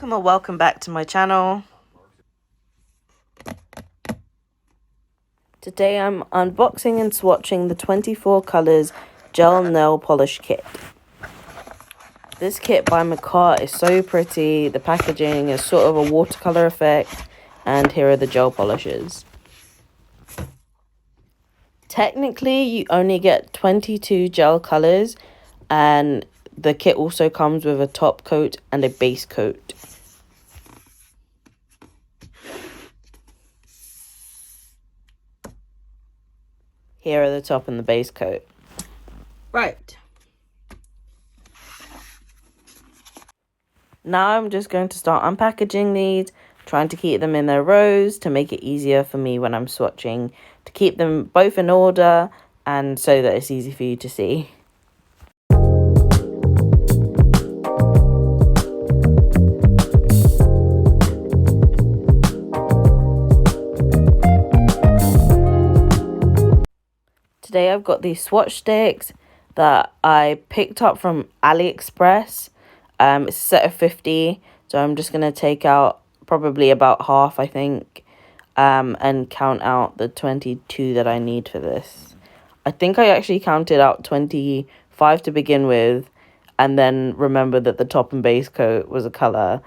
Welcome back to my channel. Today I'm unboxing and swatching the 24 Colors Gel Nail Polish Kit. This kit by Makartt is so pretty. The packaging is sort of a watercolor effect, and here are the gel polishes. Technically, you only get 22 gel colors, and the kit also comes with a top coat and a base coat. Here are the top and the base coat. Right. Now I'm just going to start unpackaging these, trying to keep them in their rows to make it easier for me when I'm swatching, to keep them both in order and so that it's easy for you to see. Today I've got these swatch sticks that I picked up from AliExpress. It's a set of 50, so I'm just going to take out probably about half, I think, and count out the 22 that I need for this. I think I actually counted out 25 to begin with, and then remembered that the top and base coat was a colour,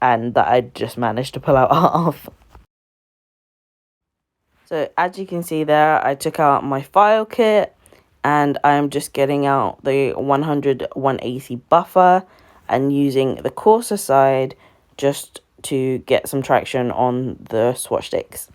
and that I just managed to pull out half. So as you can see there, I took out my file kit, and I'm just getting out the 100-180 buffer and using the coarser side just to get some traction on the swatch sticks.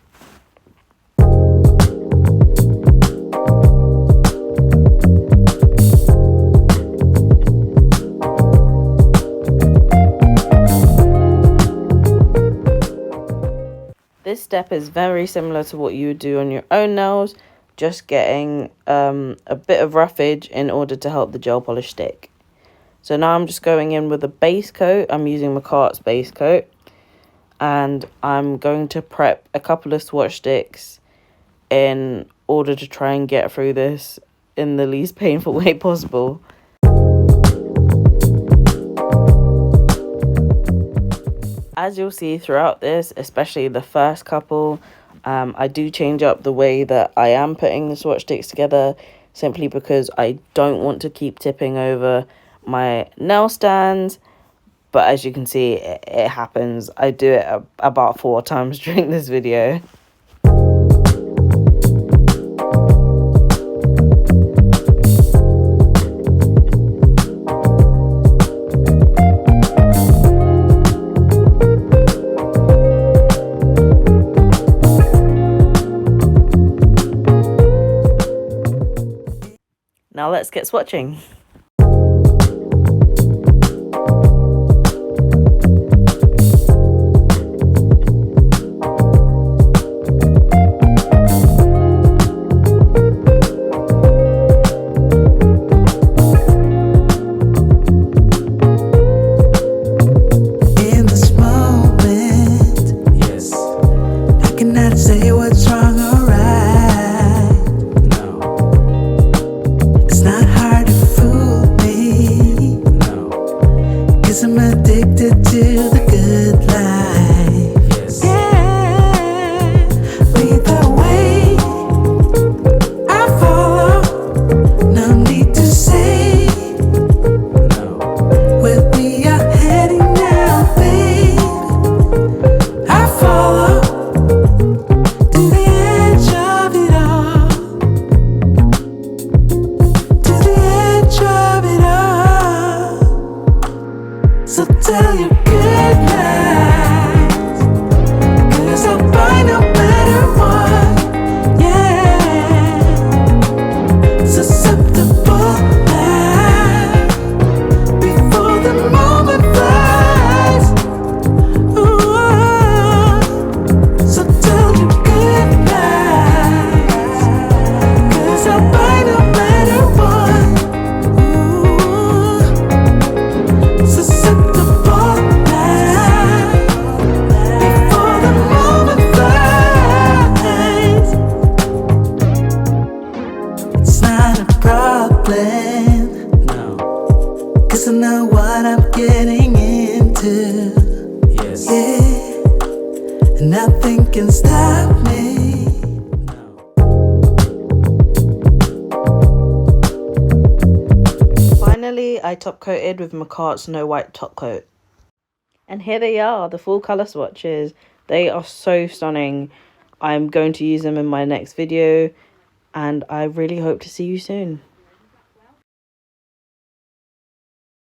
This step is very similar to what you would do on your own nails, just getting a bit of roughage in order to help the gel polish stick. So now I'm just going in with a base coat. I'm using Makartt's base coat, and I'm going to prep a couple of swatch sticks in order to try and get through this in the least painful way possible. As you'll see throughout this, especially the first couple, I do change up the way that I am putting the swatch sticks together, simply because I don't want to keep tipping over my nail stands. But as you can see, it happens. I do it about 4 times during this video. Now let's get swatching. It's not hard to fool. nothing can stop me. Finally, I top coated with Makartt Snow White top coat. And here they are, the full colour swatches. They are so stunning. I'm going to use them in my next video, and I really hope to see you soon.